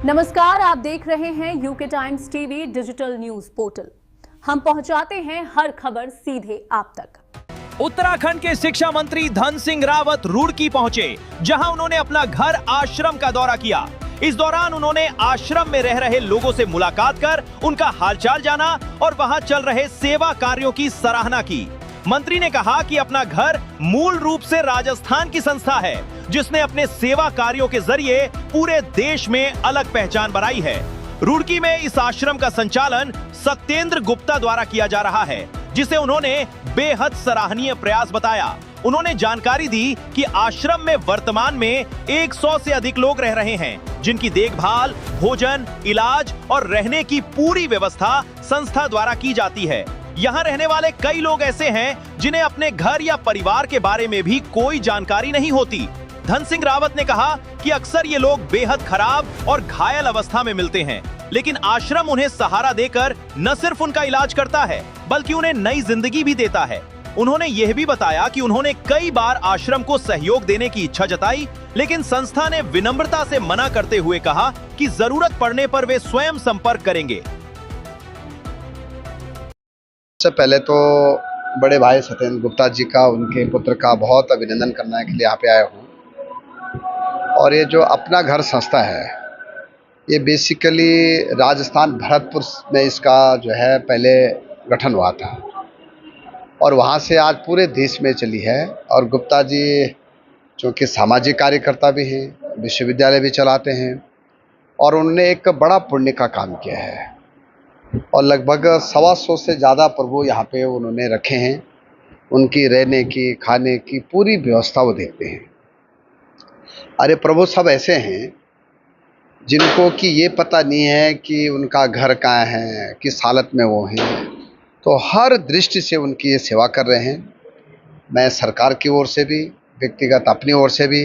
नमस्कार, आप देख रहे हैं UK times TV digital news portal. हम पहुंचाते हैं हर खबर सीधे आप तक। उत्तराखंड के शिक्षा मंत्री धन सिंह रावत रुड़की पहुंचे, जहां उन्होंने अपना घर आश्रम का दौरा किया। इस दौरान उन्होंने आश्रम में रह रहे लोगों से मुलाकात कर उनका हालचाल जाना और वहां चल रहे सेवा कार्यों की सराहना की। मंत्री ने कहा कि अपना घर मूल रूप से राजस्थान की संस्था है, जिसने अपने सेवा कार्यों के जरिए पूरे देश में अलग पहचान बनाई है। रुड़की में इस आश्रम का संचालन सत्येंद्र गुप्ता द्वारा किया जा रहा है, जिसे उन्होंने बेहद सराहनीय प्रयास बताया। उन्होंने जानकारी दी कि आश्रम में वर्तमान में 100 से अधिक लोग रह रहे हैं, जिनकी देखभाल, भोजन, इलाज और रहने की पूरी व्यवस्था संस्था द्वारा की जाती है। यहाँ रहने वाले कई लोग ऐसे हैं जिन्हें अपने घर या परिवार के बारे में भी कोई जानकारी नहीं होती। धन सिंह रावत ने कहा कि अक्सर ये लोग बेहद खराब और घायल अवस्था में मिलते हैं, लेकिन आश्रम उन्हें सहारा देकर न सिर्फ उनका इलाज करता है, बल्कि उन्हें नई जिंदगी भी देता है। उन्होंने यह भी बताया कि उन्होंने कई बार आश्रम को सहयोग देने की इच्छा जताई, लेकिन संस्था ने विनम्रता से मना करते हुए कहा कि जरूरत पड़ने पर वे स्वयं संपर्क करेंगे। सबसे पहले तो बड़े भाई सत्येंद्र गुप्ता जी का, उनके पुत्र का बहुत अभिनंदन करने के लिए यहाँ पे आया हूँ। और ये जो अपना घर संस्था है, ये बेसिकली राजस्थान भरतपुर में इसका जो है पहले गठन हुआ था और वहाँ से आज पूरे देश में चली है। और गुप्ता जी जो कि सामाजिक कार्यकर्ता भी हैं, विश्वविद्यालय भी चलाते हैं और उन्होंने एक बड़ा पुण्य का काम किया है और लगभग 125 से ज़्यादा प्रभु यहाँ पे उन्होंने रखे हैं। उनकी रहने की, खाने की पूरी व्यवस्था वो देखते हैं। अरे प्रभु सब ऐसे हैं जिनको कि ये पता नहीं है कि उनका घर कहाँ है, किस हालत में वो हैं, तो हर दृष्टि से उनकी ये सेवा कर रहे हैं। मैं सरकार की ओर से भी, व्यक्तिगत अपनी ओर से भी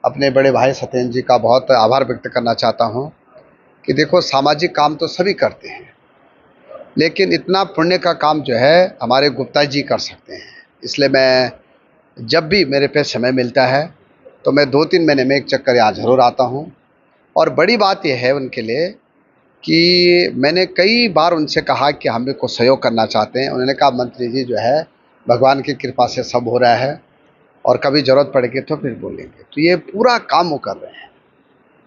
अपने बड़े भाई सत्येंद्र जी का बहुत आभार व्यक्त करना चाहता हूँ कि देखो, सामाजिक काम तो सभी करते हैं, लेकिन इतना पुण्य का काम जो है हमारे गुप्ता जी कर सकते हैं। इसलिए मैं जब भी मेरे पे समय मिलता है तो मैं 2-3 महीने में एक चक्कर यहाँ ज़रूर आता हूँ। और बड़ी बात यह है उनके लिए कि मैंने कई बार उनसे कहा कि हम को सहयोग करना चाहते हैं। उन्होंने कहा मंत्री जी जो है भगवान की कृपा से सब हो रहा है और कभी ज़रूरत पड़ेगी तो फिर बोलेंगे। तो ये पूरा काम वो कर रहे हैं।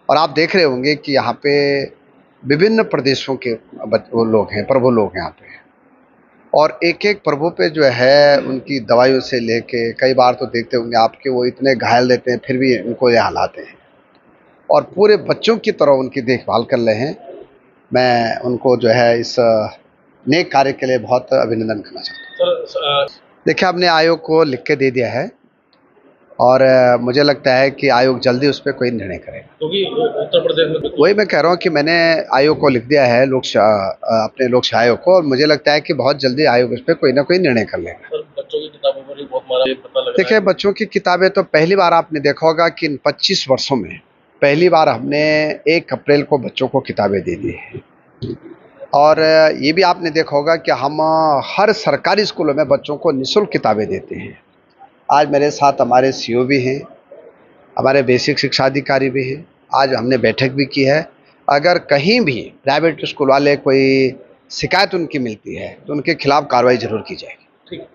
और आप देख रहे होंगे कि यहाँ पे विभिन्न प्रदेशों के वो लोग हैं, प्रभु लोग हैं यहाँ पे, और एक एक प्रभु पे जो है उनकी दवाइयों से लेके, कई बार तो देखते होंगे आपके वो इतने घायल देते हैं फिर भी उनको यहाँ लाते हैं और पूरे बच्चों की तरह उनकी देखभाल कर रहे हैं। मैं उनको जो है इस नेक कार्य के लिए बहुत अभिनंदन करना चाहता हूँ। देखिए, हमने आयोग को लिख के दे दिया है और मुझे लगता है कि आयोग जल्दी उस पर कोई निर्णय करेगा, क्योंकि उत्तर प्रदेश में वही मैं कह रहा हूँ कि मैंने आयोग को लिख दिया है, अपने लोक सेवा आयोग को, और मुझे लगता है कि बहुत जल्दी आयोग उस पर कोई ना कोई निर्णय कर लेगा। बच्चों की किताबों पर भी बहुत मारा पता लग रहा है। देखिए, बच्चों की किताबें तो पहली बार आपने देखा होगा कि इन 25 वर्षों में पहली बार हमने 1 अप्रैल को बच्चों को किताबें दे दी है। और ये भी आपने देखा होगा कि हम हर सरकारी स्कूलों में बच्चों को निःशुल्क किताबें देते हैं। आज मेरे साथ हमारे सीओ भी हैं, हमारे बेसिक शिक्षा अधिकारी भी हैं। आज हमने बैठक भी की है। अगर कहीं भी प्राइवेट स्कूल वाले कोई शिकायत उनकी मिलती है तो उनके खिलाफ कार्रवाई जरूर की जाएगी। ठीक।